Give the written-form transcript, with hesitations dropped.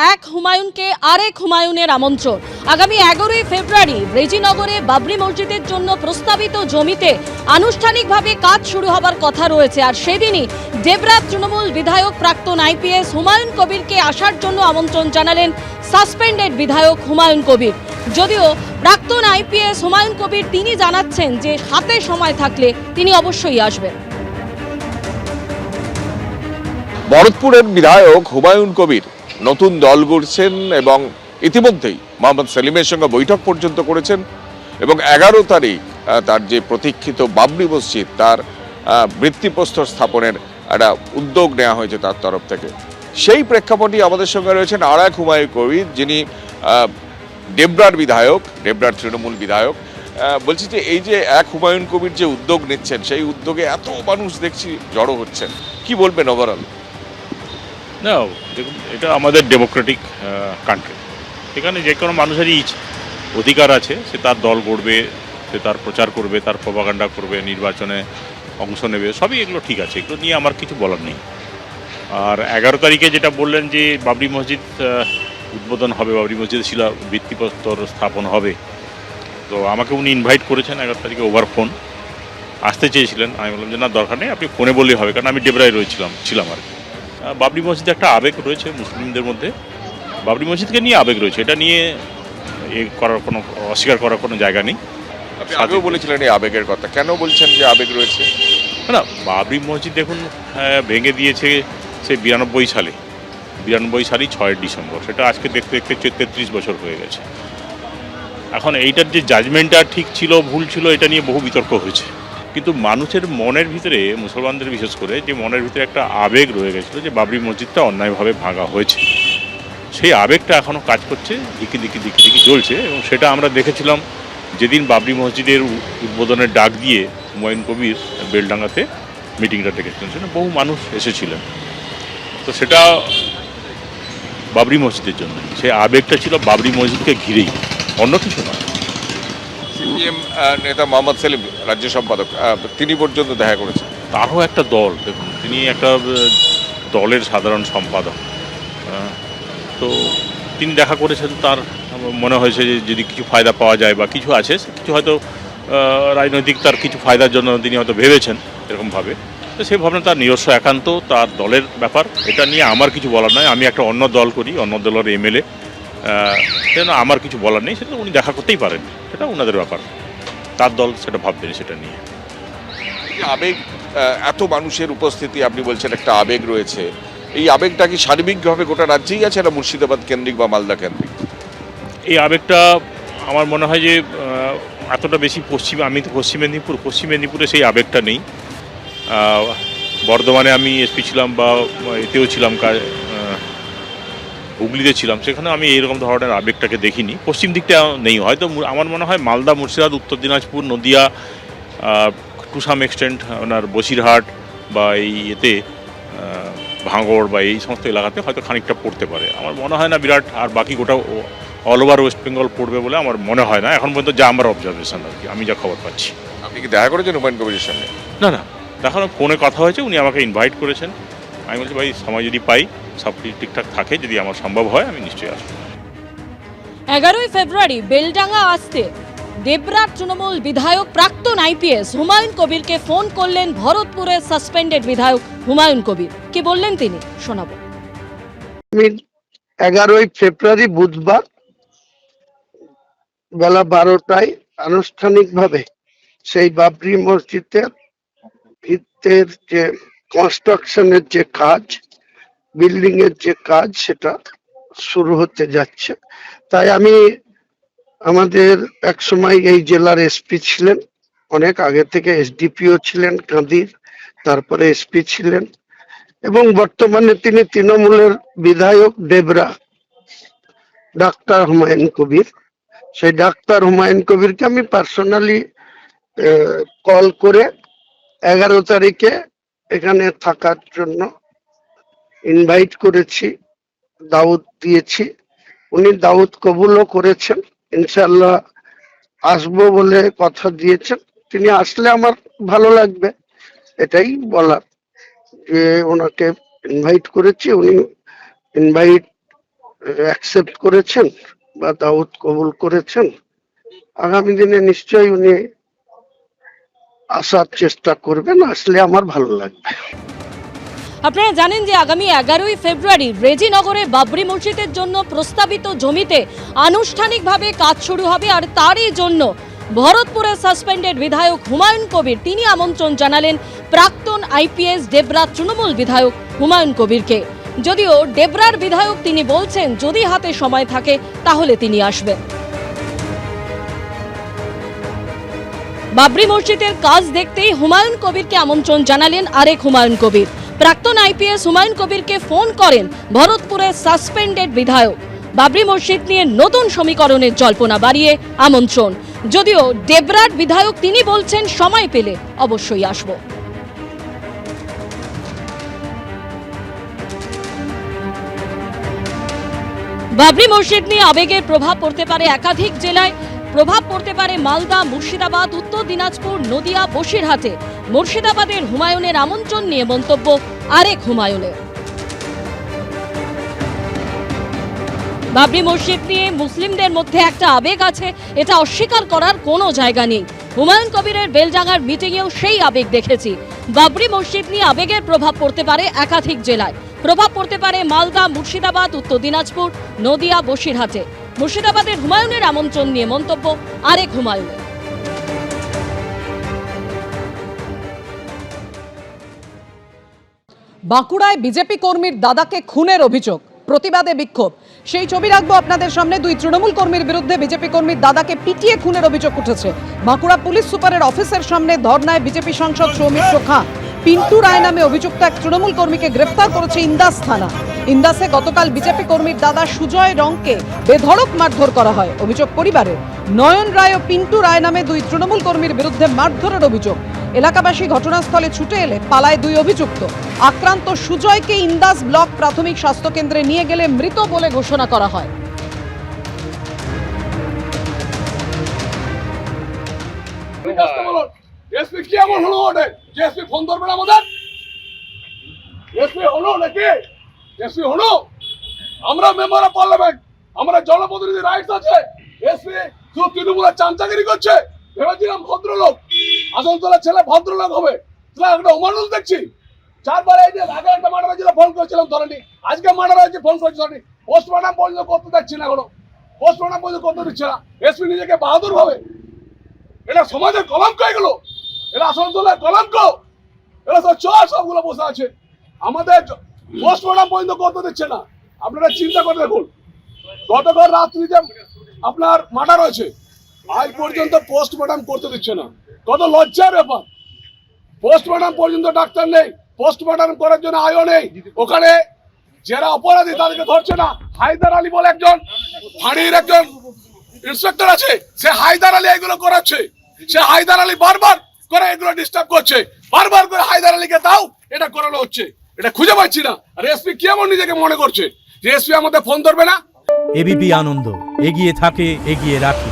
এক হুমায়ুনকে আরেক হুমায়ুনের আমন্ত্রণ। আগামী 11ই ফেব্রুয়ারি রেজিনগরে বাবরি মসজিদের জন্য প্রস্তাবিত জমিতে আনুষ্ঠানিকভাবে কাজ শুরু হবার কথা রয়েছে। আর সেদিনই দেবরাত তৃণমূল বিধায়ক প্রাক্তন আইপিএস হুমায়ুন কবিরকে আসার জন্য আমন্ত্রণ জানালেন সাসপেন্ডেড বিধায়ক হুমায়ুন কবির। যদিও প্রাক্তন আইপিএস হুমায়ুন কবির তিনি জানাচ্ছেন যে হাতে সময় থাকলে তিনি অবশ্যই আসবেন। ভরতপুরের বিধায়ক হুমায়ুন কবির নতুন দল গড়ছেন এবং ইতিমধ্যেই মোহাম্মদ সেলিমের সঙ্গে বৈঠক পর্যন্ত করেছেন এবং 11 তারিখ তার যে প্রতীক্ষিত বাবরি মসজিদ তার ভিত্তিপ্রস্তর স্থাপনের একটা উদ্যোগ নেওয়া হয়েছে তার তরফ থেকে। সেই প্রেক্ষাপটে আমাদের সঙ্গে রয়েছেন আর এক হুমায়ুন কবির, যিনি ডেবরার বিধায়ক, ডেবরার তৃণমূল বিধায়ক। বলছি যে এই যে এক হুমায়ুন কবির যে উদ্যোগ নিচ্ছেন, সেই উদ্যোগে এত মানুষ দেখছি জড়ো হচ্ছেন, কি বলবেন ওভারঅল? না, দেখুন, এটা আমাদের ডেমোক্রেটিক কান্ট্রি। এখানে যে কোনো মানুষেরই অধিকার আছে, সে তার দল গড়বে, সে তার প্রচার করবে, তার প্রপাগান্ডা করবে, নির্বাচনে অংশ নেবে, সবই এগুলো ঠিক আছে, এগুলো নিয়ে আমার কিছু বলার নেই। আর 11 তারিখে যেটা বললেন যে বাবরি মসজিদ উদ্বোধন হবে, বাবরি মসজিদের শিলা ভিত্তিপ্রস্তর স্থাপন হবে, তো আমাকে উনি ইনভাইট করেছেন 11 তারিখে ওভার ফোন। আসতে চেয়েছিলেন, আমি বললাম যে না, দরকার নেই, আপনি ফোনে বললেই হবে, কারণ আমি ডেবরায় ছিলাম আর কি। বাবরি মসজিদে একটা আবেগ রয়েছে মুসলিমদের মধ্যে, বাবরি মসজিদকে নিয়ে আবেগ রয়েছে, এটা নিয়ে অস্বীকার করার কোনো জায়গা নেই। আপনি আগেও বলেছিলেন এই আবেগের কথা, কেন বলছেন যে আবেগ রয়েছে? না, বাবরি মসজিদ দেখুন ভেঙে দিয়েছে সে 92 সালে, 92 সালই 6 ডিসেম্বর, সেটা আজকে দেখতে দেখতে 33 বছর হয়ে গেছে। এখন এইটার যে জাজমেন্টটা ঠিক ছিল ভুল ছিল, এটা নিয়ে বহু বিতর্ক হয়েছে, কিন্তু মানুষের মনের ভিতরে, মুসলমানদের বিশেষ করে, যে মনের ভিতরে একটা আবেগ রয়ে গেছিলো যে বাবরি মসজিদটা অন্যায়ভাবে ভাঙা হয়েছে, সেই আবেগটা এখনও কাজ করছে, দিকে জ্বলছে। এবং সেটা আমরা দেখেছিলাম যেদিন বাবরি মসজিদের উদ্বোধনের ডাক দিয়ে হুমায়ুন কবির বেলডাঙ্গাতে মিটিংটা ডেকেছিলেন, সেটা বহু মানুষ এসেছিলেন, তো সেটা বাবরি মসজিদের জন্য, সেই আবেগটা ছিল বাবরি মসজিদকে ঘিরেই, অন্য কিছু নয়। সিপিএম নেতা মোহাম্মদ সেলিম, রাজ্য সম্পাদক, তিনি পর্যন্ত দেখা করেছেন। তারও একটা দল, দেখুন, তিনি একটা দলের সাধারণ সম্পাদক, তো তিনি দেখা করেছেন। তার মনে হয়েছে যে যদি কিছু ফায়দা পাওয়া যায় বা কিছু আছে, কিছু হয়তো রাজনৈতিক তার কিছু ফায়দার জন্য তিনি হয়তো ভেবেছেন এরকমভাবে, তো সেই ভাবনা তার নিজস্ব একান্ত তার দলের ব্যাপার, এটা নিয়ে আমার কিছু বলার নয়। আমি একটা অন্য দল করি, অন্য দলের এমএলএ, সেজন্য আমার কিছু বলার নেই, সেটা উনি দেখা করতেই পারেন, সেটা ওনাদের ব্যাপার, তার দল সেটা ভাববেন সেটা নিয়ে। আবেগ, এত মানুষের উপস্থিতি, আপনি বলছেন একটা আবেগ রয়েছে, এই আবেগটা কি সার্বিকভাবে গোটা রাজ্যেই আছে না মুর্শিদাবাদ কেন্দ্রিক বা মালদা কেন্দ্রিক? এই আবেগটা আমার মনে হয় যে এতটা বেশি আমি তো পশ্চিম মেদিনীপুরে সেই আবেগটা নেই। বর্ধমানে আমি এসপি ছিলাম বা এতেও ছিলাম, হুগলিতে ছিলাম, সেখানে আমি এইরকম ধরনের আবেগটাকে দেখিনি, পশ্চিম দিকটা নেই। হয়তো আমার মনে হয় Malda, Murshidabad, Uttar Dinajpur, Nadia, to some extent আপনার বসিরহাট বা এই এতে ভাঙড় বা এই সমস্ত এলাকাতে হয়তো খানিকটা পড়তে পারে, আমার মনে হয় না বিরাট। আর বাকি গোটা অল ওভার ওয়েস্ট বেঙ্গল পড়বে বলে আমার মনে হয় না এখন পর্যন্ত, যা আমার অবজারভেশন আর কি, আমি যা খবর পাচ্ছি। আপনি কি দেখা করেছেন হুমায়ুন কবিরের সঙ্গে? না, দেখানো ফোনে কথা হয়েছে, উনি আমাকে ইনভাইট করেছেন। আমি বলছি ভাই, সময় যদি পাই, সব ঠিকঠাক থাকে, যদি আমার সম্ভব হয়, আমি নিশ্চয়ই আসবো। 11ই ফেব্রুয়ারি বেলডাঙ্গা আসতে দেবরার তৃণমূল বিধায়ক প্রাক্তন আইপিএস হুমায়ুন কবিরকে ফোন করলেন ভরতপুরের সাসপেন্ডেড বিধায়ক হুমায়ুন কবির। কি বললেন তিনি, শোনাবো। 11ই ফেব্রুয়ারি বুধবার বেলা 12টায় আনুষ্ঠানিকভাবে সেই বাবরি মসজিদের ভিত্তের যে কনস্ট্রাকশনের যে কাজ, বিল্ডিং এর যে কাজ, সেটা শুরু হতে যাচ্ছে। তাই আমি, আমাদের এক সময় এই জেলার এসপি ছিলেন, অনেক আগে থেকে এসডিপিও ছিলেন কাঁদির, তারপরে এসপি ছিলেন, এবং বর্তমানে তিনি তৃণমূলের বিধায়ক ডেবরা, ডাক্তার হুমায়ুন কবির। সেই ডাক্তার হুমায়ুন কবিরকে আমি পার্সোনালি কল করে 11 তারিখে এখানে থাকার জন্য ইনভাইট করেছি, দাওয়াত দিয়েছি। উনি দাওয়াত কবুলও করেছেন, ইনশাআল্লাহ আসবো বলে কথা দিয়েছেন। তিনি আসলে আমার ভালো লাগবে, এটাই বলার, যে ওনাকে ইনভাইট করেছি, উনি ইনভাইট অ্যাকসেপ্ট করেছেন বা দাওয়াত কবুল করেছেন। আগামী দিনে নিশ্চয়ই উনি আসার চেষ্টা করবেন, আসলে আমার ভালো লাগবে। আপনারা জানেন যে আগামী 11ই ফেব্রুয়ারি রেজিনগরে বাবরি মসজিদের জন্য প্রস্তাবিত জমিতে আনুষ্ঠানিকভাবে কাজ শুরু হবে, আর তারই জন্য ভরতপুরের সাসপেন্ডেড বিধায়ক হুমায়ুন কবির তিনি আমন্ত্রণ জানালেন প্রাক্তন আইপিএস ডেবরা তৃণমূল বিধায়ক হুমায়ুন কবিরকে। যদিও ডেবরার বিধায়ক তিনি বলছেন যদি হাতে সময় থাকে তাহলে তিনি আসবেন। বাবরি মসজিদের কাজ দেখতেই হুমায়ুন কবিরকে আমন্ত্রণ জানালেন আরেক হুমায়ুন কবির। প্রাক্তন আইপিএস হুমায়ুন কবিরকে ফোন করেন ভরতপুরের সাসপেন্ডেড বিধায়ক। বাবরি মসজিদ নিয়ে নতুন সমীকরণের জল্পনা বাড়িয়ে আমন্ত্রণ। যদিও ডেবরার বিধায়ক তিনি বলছেন সময় পেলে অবশ্যই আসব। বাবরি মসজিদ নিয়ে আবেগের প্রভাব পড়তে পারে একাধিক জেলায়, প্রভাব পড়তে পারে মালদা, মুর্শিদাবাদ, উত্তর দিনাজপুর, নদিয়া, বসিরহাটে। মুর্শিদাবাদের হুমায়ুনের আমন্ত্রণ নিয়ে মন্তব্য আরেক হুমায়ুনের। বাবরি মসজিদ নিয়ে মুসলিমদের মধ্যে একটা আবেগ আছে, এটা অস্বীকার করার কোনো জায়গা নেই। হুমায়ুন কবিরের বেলডাঙ্গার মিটিংয়েও সেই আবেগ দেখেছি। বাবরি মসজিদ নিয়ে আবেগের প্রভাব পড়তে পারে একাধিক জেলায়, প্রভাব পড়তে পারে মালদা, মুর্শিদাবাদ, উত্তর দিনাজপুর, নদিয়া, বসিরহাটে। মুর্শিদাবাদের হুমায়ুনের আমন্ত্রণ নিয়ে মন্তব্য আরেক হুমায়ুনের। বাঁকুড়ায় বিজেপি কর্মীর দাদাকে খুনের অভিযোগ, প্রতিবাদে বিক্ষোভ। সেই ছবি রাখবো আপনাদের সামনে। দুই তৃণমূল কর্মীর বিরুদ্ধে বিজেপি কর্মীর দাদাকে পিটিয়ে খুনের অভিযোগ উঠেছে। বাঁকুড়া পুলিশ সুপারের অফিসের সামনে ধর্নায় বিজেপি সাংসদ সৌমিত্র খাঁ। পিন্টু রায় নামে অভিযুক্ত এক তৃণমূল কর্মীকে গ্রেফতার করেছে ইন্দাস থানা। ইন্দাসে গতকাল বিজেপি কর্মীর দাদা সুজয় রংকে বেধড়ক মারধর করা হয়। অভিযোগ পরিবারের। নয়ন রায় ও পিন্টু রায় নামে দুই তৃণমূল কর্মীর বিরুদ্ধে মারধরের অভিযোগ। এলাকাবাসী ঘটনাস্থলে ছুটে এলে পালায় দুই অভিযুক্ত। আক্রান্ত সুজয়কে ইন্দাস ব্লক প্রাথমিক স্বাস্থ্য কেন্দ্রে নিয়ে গেলে মৃত বলে ঘোষণা করা হয়। এসপি কি এমন হলো ওটা যে এসপি ফোন ধরবে না আমাদের? এসপি হলো নাকি? এসপি হলো? আমরা মেম্বার অফ পার্লামেন্ট, আমরা জনপ্রতিনিধি রাইটস আছে। এসপি শুধু তৃণমূলের চামচাগিরি করছে। ভেবেছিলাম ভদ্রলোক, আসলতলা ছেলে ভদ্রলোক হবে, একটা অমানুষ দেখছি। চারবার এই যে আগে একটা মার্ডার হয়েছিল ফোন করেছিলাম ধরেনি, আজকে মার্ডার হয়েছে ফোন করেছি ধরেনি। পোস্টমর্টম পর্যন্ত করতে দেখছি না, এখনো পোস্টমর্টম পর্যন্ত করতে দিচ্ছে না। এসপি নিজেকে বাহাদুর ভাবে, এটা সমাজের কলঙ্ক, এগুলো এরা আসলতলার কলঙ্ক। এরা সব চোর, সবগুলো বসে আছে, আমাদের পোস্টমর্টম পর্যন্ত করতে দিচ্ছে না। আপনারা চিন্তা করে দেখুন, গতকাল রাত্রিতে আপনার মার্ডার হয়েছে, আজ পর্যন্ত পোস্টমর্টম করতে দিচ্ছে না। কত লজ্জার ব্যাপার! পোস্টমর্টম পর্যন্ত ডাক্তার নেই, পোস্টমর্টম করার জন্য আয়ও নেই। ওখানে যারা অপরাধী তাদেরকে ধরছে না। হায়দার আলী বলে একজন ফাঁড়ির একজন ইন্সপেক্টর আছে, সে হায়দার আলী এগুলো করাচ্ছে। সে হায়দার আলী বারবার করে এগুলো ডিস্টার্ব করছে, বারবার করে হায়দার আলীকে দাও, এটা করানো হচ্ছে। এটা খুঁজে পাচ্ছি না। আর এসপি কি এমন নিজেকে মনে করছে যে এসপি আমাদের ফোন ধরবে না? এবিপি আনন্দ, এগিয়ে থাকে, এগিয়ে রাখে।